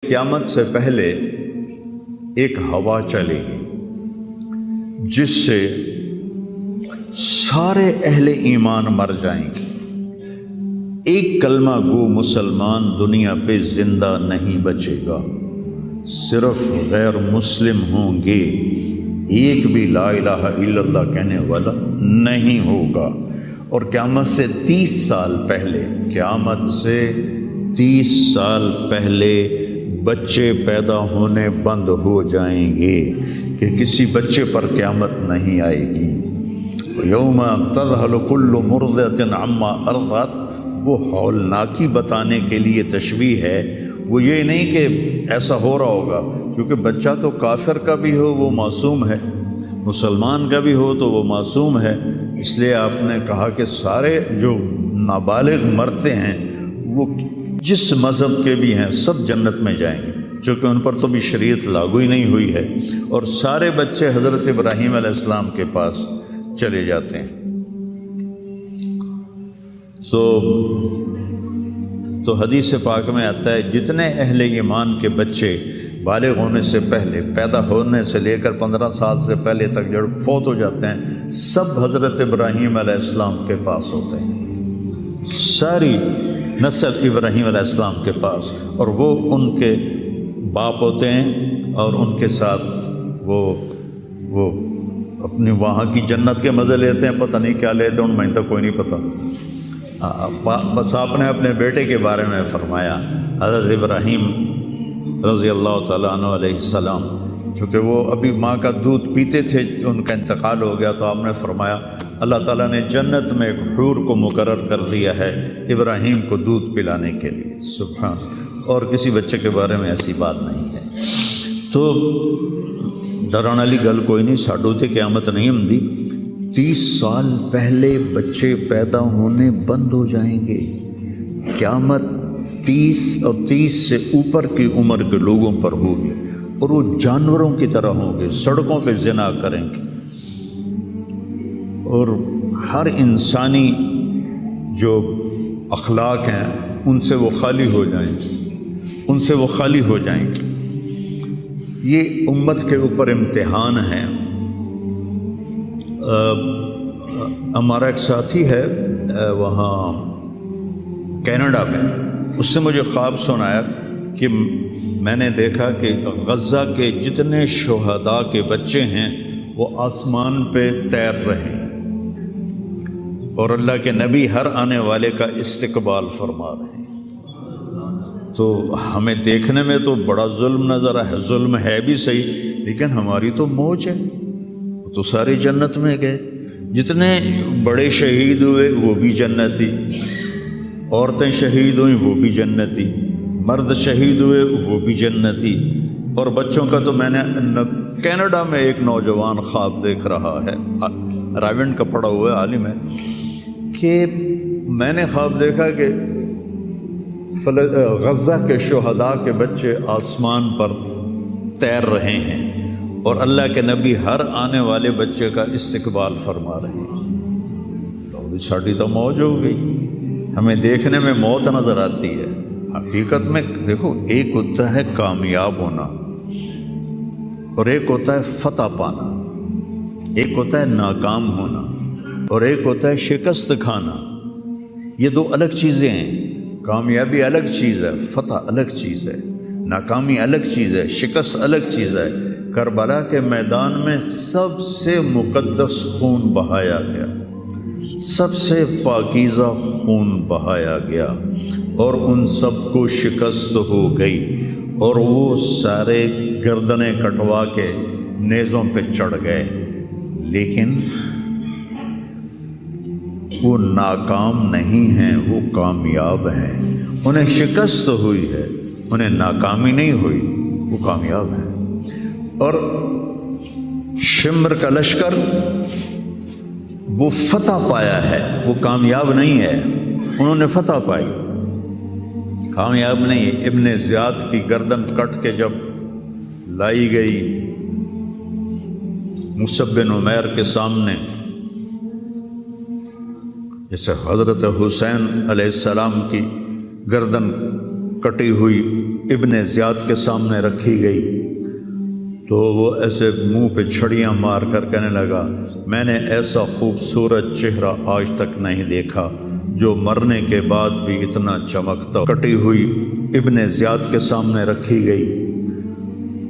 قیامت سے پہلے ایک ہوا چلے گی جس سے سارے اہل ایمان مر جائیں گے. ایک کلمہ گو مسلمان دنیا پہ زندہ نہیں بچے گا، صرف غیر مسلم ہوں گے. ایک بھی لا الہ الا اللہ کہنے والا نہیں ہوگا. اور قیامت سے 30 سال پہلے، قیامت سے 30 سال پہلے بچے پیدا ہونے بند ہو جائیں گے کہ کسی بچے پر قیامت نہیں آئے گی. یوم تذہل کل مرضعۃ عما ارضعت، وہ ہولناکی بتانے کے لیے تشبیہ ہے. وہ یہ نہیں کہ ایسا ہو رہا ہوگا، کیونکہ بچہ تو کافر کا بھی ہو وہ معصوم ہے، مسلمان کا بھی ہو تو وہ معصوم ہے. اس لیے آپ نے کہا کہ سارے جو نابالغ مرتے ہیں وہ جس مذہب کے بھی ہیں سب جنت میں جائیں گے، چونکہ ان پر تو بھی شریعت لاگو ہی نہیں ہوئی ہے. اور سارے بچے حضرت ابراہیم علیہ السلام کے پاس چلے جاتے ہیں. تو حدیث پاک میں آتا ہے جتنے اہل ایمان کے بچے بالغ ہونے سے پہلے، پیدا ہونے سے لے کر 15 سال سے پہلے تک جو فوت ہو جاتے ہیں، سب حضرت ابراہیم علیہ السلام کے پاس ہوتے ہیں. ساری نسل ابراہیم علیہ السلام کے پاس، اور وہ ان کے باپ ہوتے ہیں، اور ان کے ساتھ وہ اپنی وہاں کی جنت کے مزے لیتے ہیں. پتہ نہیں کیا لیتے ہیں، ان میں تو کوئی نہیں پتہ. بس آپ نے اپنے بیٹے کے بارے میں فرمایا، حضرت ابراہیم رضی اللہ تعالیٰ عنہ علیہ السلام، چونکہ وہ ابھی ماں کا دودھ پیتے تھے، ان کا انتقال ہو گیا. تو آپ نے فرمایا اللہ تعالیٰ نے جنت میں ایک حور کو مقرر کر دیا ہے ابراہیم کو دودھ پلانے کے لیے. سبحان. اور کسی بچے کے بارے میں ایسی بات نہیں ہے. تو ڈران والی گل کوئی نہیں، ساڈو تے قیامت نہیں ہوندی. 30 سال پہلے بچے پیدا ہونے بند ہو جائیں گے. قیامت 30 اور 30 سے اوپر کی عمر کے لوگوں پر ہوگی، اور وہ جانوروں کی طرح ہوں گے، سڑکوں پہ زنا کریں گے. اور ہر انسانی جو اخلاق ہیں ان سے وہ خالی ہو جائیں گے، ان سے وہ خالی ہو جائیں گے. یہ امت کے اوپر امتحان ہے. ہمارا ایک ساتھی ہے وہاں کینیڈا میں، اس نے مجھے خواب سنایا کہ میں نے دیکھا کہ غزہ کے جتنے شہداء کے بچے ہیں وہ آسمان پہ تیر رہے ہیں، اور اللہ کے نبی ہر آنے والے کا استقبال فرما رہے ہیں. تو ہمیں دیکھنے میں تو بڑا ظلم نظر ہے، ظلم ہے بھی صحیح، لیکن ہماری تو موج ہے، تو ساری جنت میں گئے. جتنے بڑے شہید ہوئے وہ بھی جنتی، عورتیں شہید ہوئیں وہ بھی جنتی، مرد شہید ہوئے وہ بھی جنتی. اور بچوں کا تو میں نے کینیڈا میں ایک نوجوان خواب دیکھ رہا ہے، راونڈ کا پڑھا ہوا ہے، عالم ہے، کہ میں نے خواب دیکھا کہ غزہ کے شہداء کے بچے آسمان پر تیر رہے ہیں، اور اللہ کے نبی ہر آنے والے بچے کا استقبال فرما رہے ہیں. تو ساڈی تو موج ہو گئی. ہمیں دیکھنے میں موت نظر آتی ہے، حقیقت میں دیکھو ایک ہوتا ہے کامیاب ہونا، اور ایک ہوتا ہے فتح پانا. ایک ہوتا ہے ناکام ہونا، اور ایک ہوتا ہے شکست کھانا. یہ دو الگ چیزیں ہیں. کامیابی الگ چیز ہے، فتح الگ چیز ہے. ناکامی الگ چیز ہے، شکست الگ چیز ہے. کربلا کے میدان میں سب سے مقدس خون بہایا گیا، سب سے پاکیزہ خون بہایا گیا، اور ان سب کو شکست ہو گئی، اور وہ سارے گردنیں کٹوا کے نیزوں پہ چڑھ گئے. لیکن وہ ناکام نہیں ہیں، وہ کامیاب ہیں. انہیں شکست ہوئی ہے، انہیں ناکامی نہیں ہوئی، وہ کامیاب ہیں. اور شمر کا لشکر وہ فتح پایا ہے، وہ کامیاب نہیں ہے، انہوں نے فتح پائی، کامیاب نہیں ہے. ابن زیاد کی گردن کٹ کے جب لائی گئی مصعب بن عمیر کے سامنے، جیسے حضرت حسین علیہ السلام کی گردن کٹی ہوئی ابن زیاد کے سامنے رکھی گئی تو وہ ایسے منہ پہ چھڑیاں مار کر کہنے لگا میں نے ایسا خوبصورت چہرہ آج تک نہیں دیکھا جو مرنے کے بعد بھی اتنا چمکتا. کٹی ہوئی ابن زیاد کے سامنے رکھی گئی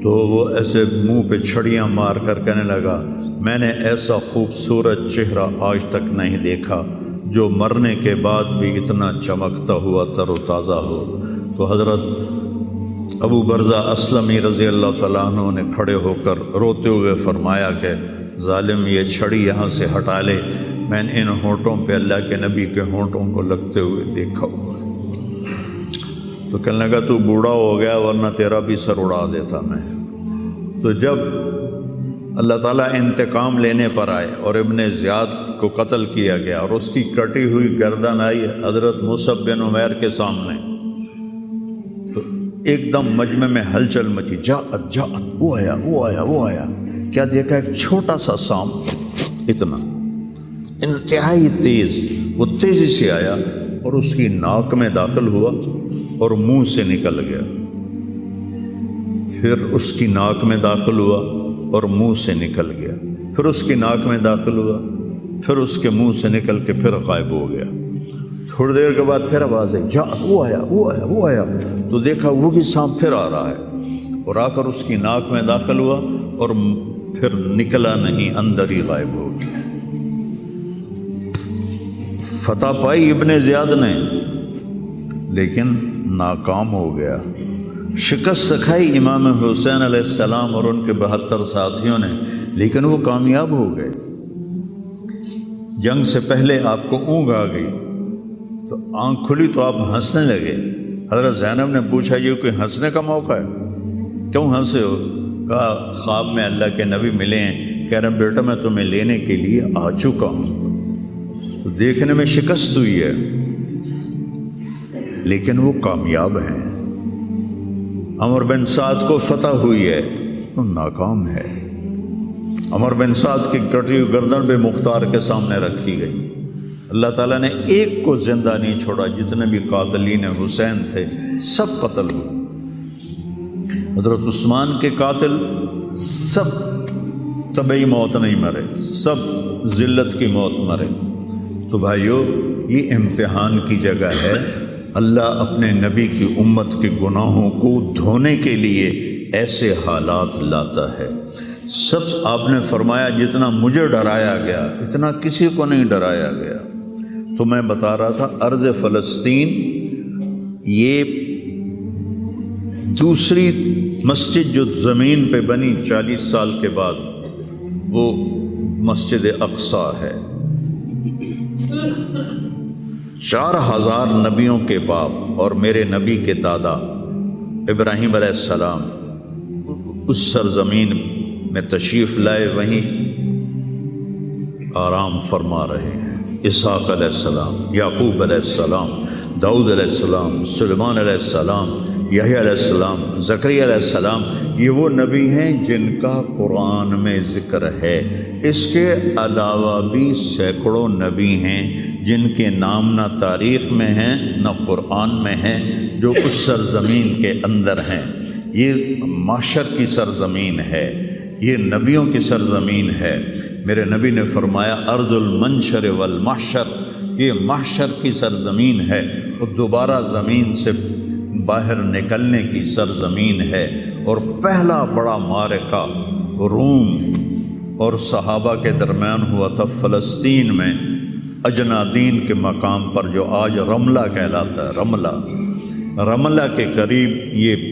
تو وہ ایسے منہ پہ چھڑیاں مار کر کہنے لگا میں نے ایسا خوبصورت چہرہ آج تک نہیں دیکھا جو مرنے کے بعد بھی اتنا چمکتا ہوا تر و تازہ ہو. تو حضرت ابو برزہ اسلمی رضی اللہ تعالیٰ عنہ نے کھڑے ہو کر روتے ہوئے فرمایا کہ ظالم یہ چھڑی یہاں سے ہٹا لے، میں نے ان ہونٹوں پہ اللہ کے نبی کے ہونٹوں کو لگتے ہوئے دیکھا ہوا. تو کہنے لگا تو بوڑھا ہو گیا ورنہ تیرا بھی سر اڑا دیتا میں. تو جب اللہ تعالیٰ انتقام لینے پر آئے اور ابن زیاد کو قتل کیا گیا اور اس کی کٹی ہوئی گردن آئی حضرت مصعب بن عمیر کے سامنے، تو ایک دم مجمع میں ہلچل مچی. جاءت وہ آیا. کیا دیکھا؟ ایک چھوٹا سا سانپ، اتنا انتہائی تیز، وہ تیزی سے آیا اور اس کی ناک میں داخل ہوا اور منہ سے نکل گیا. پھر اس کی ناک میں داخل ہوا اور منہ سے نکل گیا. پھر اس کی ناک میں داخل ہوا، پھر اس کے منہ سے نکل کے پھر غائب ہو گیا. تھوڑی دیر کے بعد پھر آواز آئی وہ آیا. تو دیکھا وہی سانپ پھر آ رہا ہے اور آ کر اس کی ناک میں داخل ہوا اور پھر نکلا نہیں، اندر ہی غائب ہو گیا. فتح پائی ابن زیاد نے لیکن ناکام ہو گیا. شکست کھائی امام حسین علیہ السلام اور ان کے 72 ساتھیوں نے، لیکن وہ کامیاب ہو گئے. جنگ سے پہلے آپ کو اونگ آ گئی تو آنکھ کھلی تو آپ ہنسنے لگے. حضرت زینب نے پوچھا یہ کوئی ہنسنے کا موقع ہے، کیوں ہنسے ہو؟ کہا خواب میں اللہ کے نبی ملے ہیں، کہہ رہے ہیں بیٹا میں تمہیں لینے کے لیے آ چکا ہوں. تو دیکھنے میں شکست ہوئی ہے لیکن وہ کامیاب ہیں. عمر بن سعد کو فتح ہوئی ہے تو ناکام ہے. عمر بن سعد کی کٹی ہوئی گردن بے مختار کے سامنے رکھی گئی. اللہ تعالیٰ نے ایک کو زندہ نہیں چھوڑا، جتنے بھی قاتلین حسین تھے سب قتل ہوئے. حضرت عثمان کے قاتل سب طبعی موت نہیں مرے، سب ذلت کی موت مرے. تو بھائیو یہ امتحان کی جگہ ہے. اللہ اپنے نبی کی امت کے گناہوں کو دھونے کے لیے ایسے حالات لاتا ہے. سب آپ نے فرمایا جتنا مجھے ڈرایا گیا اتنا کسی کو نہیں ڈرایا گیا. تو میں بتا رہا تھا ارض فلسطین یہ دوسری مسجد جو زمین پہ بنی 40 سال کے بعد وہ مسجد اقصی ہے. 4000 نبیوں کے باپ اور میرے نبی کے دادا ابراہیم علیہ السلام اس سرزمین میں تشریف لائے، وہیں آرام فرما رہے ہیں. اسحاق علیہ السلام، یعقوب علیہ السلام، داؤد علیہ السلام، سلیمان علیہ السلام، یحییٰ علیہ السلام، زکریا علیہ السلام، یہ وہ نبی ہیں جن کا قرآن میں ذکر ہے. اس کے علاوہ بھی سینکڑوں نبی ہیں جن کے نام نہ تاریخ میں ہیں نہ قرآن میں ہیں، جو اس سرزمین کے اندر ہیں. یہ معاشر کی سرزمین ہے، یہ نبیوں کی سرزمین ہے. میرے نبی نے فرمایا ارض المنشر والمحشر، یہ محشر کی سرزمین ہے اور دوبارہ زمین سے باہر نکلنے کی سرزمین ہے. اور پہلا بڑا معرکہ روم اور صحابہ کے درمیان ہوا تھا فلسطین میں، اجنادین کے مقام پر جو آج رملہ کہلاتا ہے. رملہ کے قریب یہ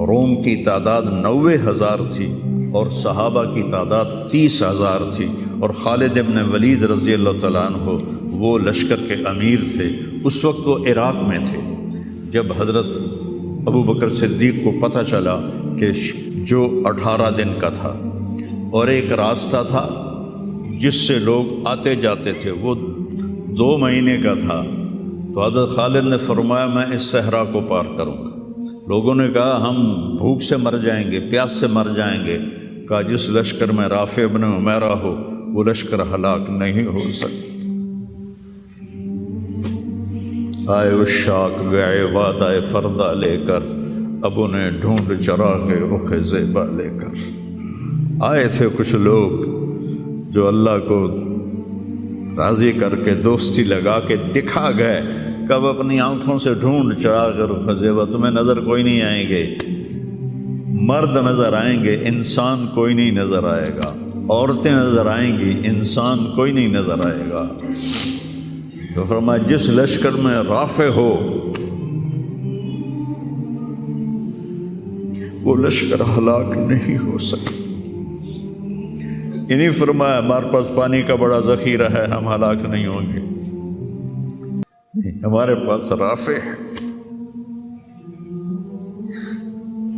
روم کی تعداد 90,000 تھی اور صحابہ کی تعداد 30,000 تھی. اور خالد ابن ولید رضی اللہ تعالیٰ عنہ وہ لشکر کے امیر تھے. اس وقت وہ عراق میں تھے. جب حضرت ابو بکر صدیق کو پتہ چلا کہ جو 18 دن کا تھا اور ایک راستہ تھا جس سے لوگ آتے جاتے تھے وہ 2 مہینے کا تھا، تو حضرت خالد نے فرمایا میں اس صحرا کو پار کروں گا. لوگوں نے کہا ہم بھوک سے مر جائیں گے، پیاس سے مر جائیں گے. کہا جس لشکر میں رافع ابن عمیرہ ہو وہ لشکر ہلاک نہیں ہو سکتا. آئے اشاق گئے وعدہ فردہ لے کر، اب انہیں ڈھونڈ چراغ رخ زیبا لے کر۔ آئے تھے کچھ لوگ جو اللہ کو راضی کر کے دوستی لگا کے دکھا گئے، کب اپنی آنکھوں سے ڈھونڈ چراغ رخ زیبا، تمہیں نظر کوئی نہیں آئیں گے، مرد نظر آئیں گے، انسان کوئی نہیں نظر آئے گا، عورتیں نظر آئیں گی، انسان کوئی نہیں نظر آئے گا۔ تو فرمایا جس لشکر میں رافع ہو وہ لشکر ہلاک نہیں ہو سکتا۔ انہیں فرمایا ہمارے پاس پانی کا بڑا ذخیرہ ہے، ہم ہلاک نہیں ہوں گے، نہیں، ہمارے پاس رافع ہے،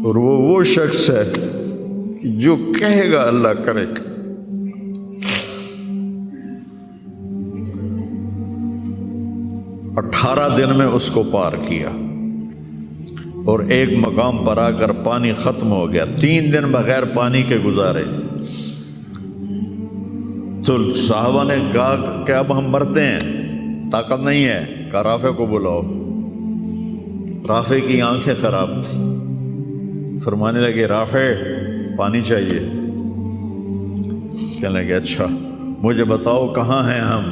اور وہ شخص ہے کہ جو کہے گا اللہ کرے گا۔ 18 دن میں اس کو پار کیا، اور ایک مقام پر آ کر پانی ختم ہو گیا، 3 دن بغیر پانی کے گزارے۔ تو صحابہ نے کہا کہ اب ہم مرتے ہیں، طاقت نہیں ہے، کہا رافع کو بلاؤ۔ رافع کی آنکھیں خراب تھی، فرمانے لگے رافع پانی چاہیے، کہنے لگے اچھا مجھے بتاؤ کہاں ہیں ہم،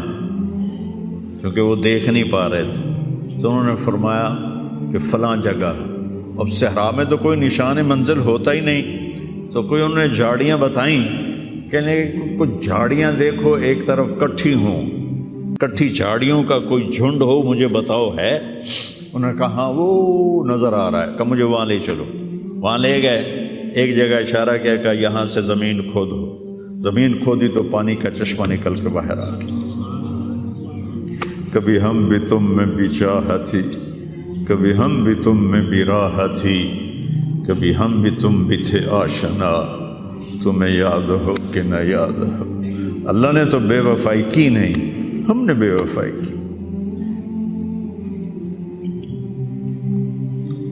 کیونکہ وہ دیکھ نہیں پا رہے تھے۔ تو انہوں نے فرمایا کہ فلاں جگہ۔ اب صحرا میں تو کوئی نشان منزل ہوتا ہی نہیں، تو کوئی انہوں نے جھاڑیاں بتائیں، کہنے لگے کچھ جھاڑیاں دیکھو ایک طرف کٹھی ہوں، کٹھی جھاڑیوں کا کوئی جھنڈ ہو، مجھے بتاؤ ہے؟ انہوں نے کہا ہاں وہ نظر آ رہا ہے، کہ مجھے وہاں لے چلو۔ وہاں لے گئے، ایک جگہ اشارہ کیا کہ یہاں سے زمین کھودو، زمین کھودی تو پانی کا چشمہ نکل کے باہر آ گیا۔ کبھی ہم بھی تم میں بھی چاہت تھی، کبھی ہم بھی تم میں بھی راہ تھی، کبھی ہم بھی تم بھی تھے آشنا، تمہیں یاد ہو کہ نہ یاد ہو۔ اللہ نے تو بے وفائی کی نہیں، ہم نے بے وفائی کی۔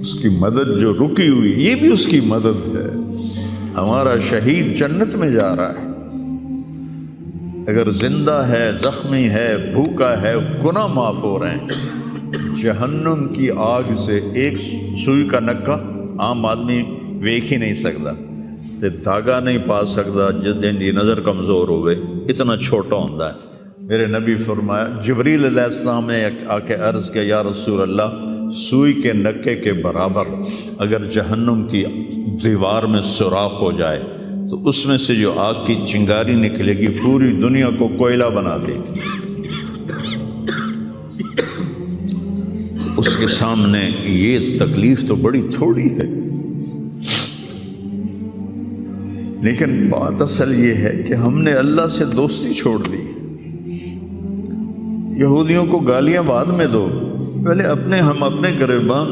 اس کی مدد جو رکی ہوئی، یہ بھی اس کی مدد ہے۔ ہمارا شہید جنت میں جا رہا ہے، اگر زندہ ہے، زخمی ہے، بھوکا ہے، گناہ معاف ہو رہے ہیں۔ جہنم کی آگ سے ایک سوئی کا نکا عام آدمی ویکھ ہی نہیں سکتا، تے دھاگا نہیں پا سکتا، جدیں دی نظر کمزور ہوئے، اتنا چھوٹا ہوتا ہے۔ میرے نبی فرمایا، جبریل علیہ السلام نے آ کے عرض کیا یا رسول اللہ، سوئی کے نکے کے برابر اگر جہنم کی دیوار میں سوراخ ہو جائے تو اس میں سے جو آگ کی چنگاری نکلے گی پوری دنیا کو کوئلہ بنا دے گی۔ اس کے سامنے یہ تکلیف تو بڑی تھوڑی ہے، لیکن بات اصل یہ ہے کہ ہم نے اللہ سے دوستی چھوڑ دی۔ یہودیوں کو گالیاں بعد میں دو، پہلے ہم اپنے گریبان۔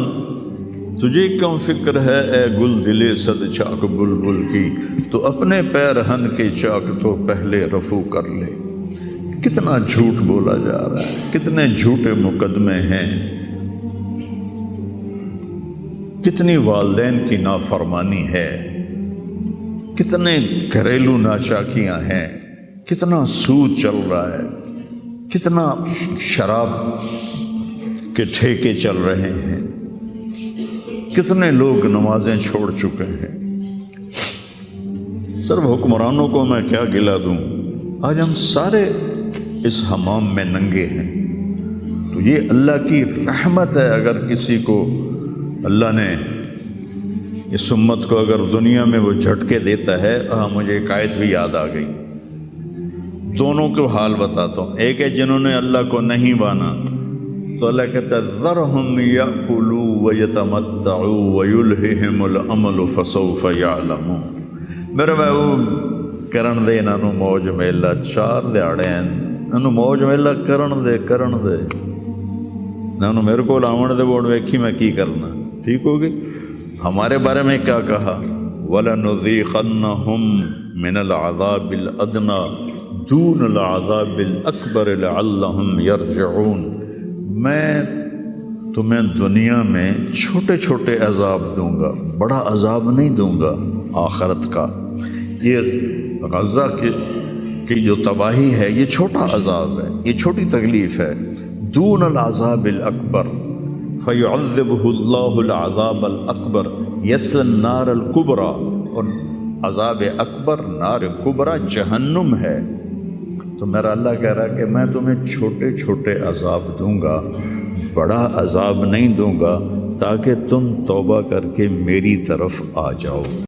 تجھے کیوں فکر ہے اے گل دلے صد چاک بلبل کی، تو اپنے پیرہن کے چاک تو پہلے رفو کر لے۔ کتنا جھوٹ بولا جا رہا ہے، کتنے جھوٹے مقدمے ہیں، کتنی والدین کی نافرمانی ہے، کتنے گھریلو ناچاکیاں ہیں، کتنا سود چل رہا ہے، کتنا شراب کے ٹھیکے چل رہے ہیں، کتنے لوگ نمازیں چھوڑ چکے ہیں۔ صرف حکمرانوں کو میں کیا گلہ دوں، آج ہم سارے اس حمام میں ننگے ہیں۔ تو یہ اللہ کی رحمت ہے، اگر کسی کو اللہ نے اس امت کو اگر دنیا میں وہ جھٹکے دیتا ہے۔ مجھے ایک آیت بھی یاد آ گئی، دونوں کو حال بتاتا ہوں۔ ایک ہے جنہوں نے اللہ کو نہیں مانا، تو اللہ کہتا ہے ذرہم یأکلوا ویتمتعوا ویلہہم الامل فسوف یعلمون۔ میرے محبوب کرن دے انہاں نوں موج میلا، 4 دہاڑے انہوں موج میلا کرن دے انہوں میرے کو آون دے، ووٹ ویکھی میں کی کرنا، ٹھیک ہوگی۔ ہمارے بارے میں کیا کہا، وَلَنُذِيقَنَّهُم مِّنَ الْعَذَابِ الْأَدْنَىٰ دُونَ الْعَذَابِ الْأَكْبَرِ لَعَلَّهُمْ يَرْجِعُونَ۔ میں تمہیں دنیا میں چھوٹے چھوٹے عذاب دوں گا، بڑا عذاب نہیں دوں گا آخرت کا۔ یہ غزہ کی جو تباہی ہے، یہ چھوٹا عذاب ہے، یہ چھوٹی تکلیف ہے۔ دون العذاب الاکبر فیعذبہ اللہ العذاب الاکبر یصلی النار الکبریٰ، اور عذاب اکبر نار کبریٰ جہنم ہے۔ تو میرا اللہ کہہ رہا ہے کہ میں تمہیں چھوٹے چھوٹے عذاب دوں گا، بڑا عذاب نہیں دوں گا، تاکہ تم توبہ کر کے میری طرف آ جاؤ۔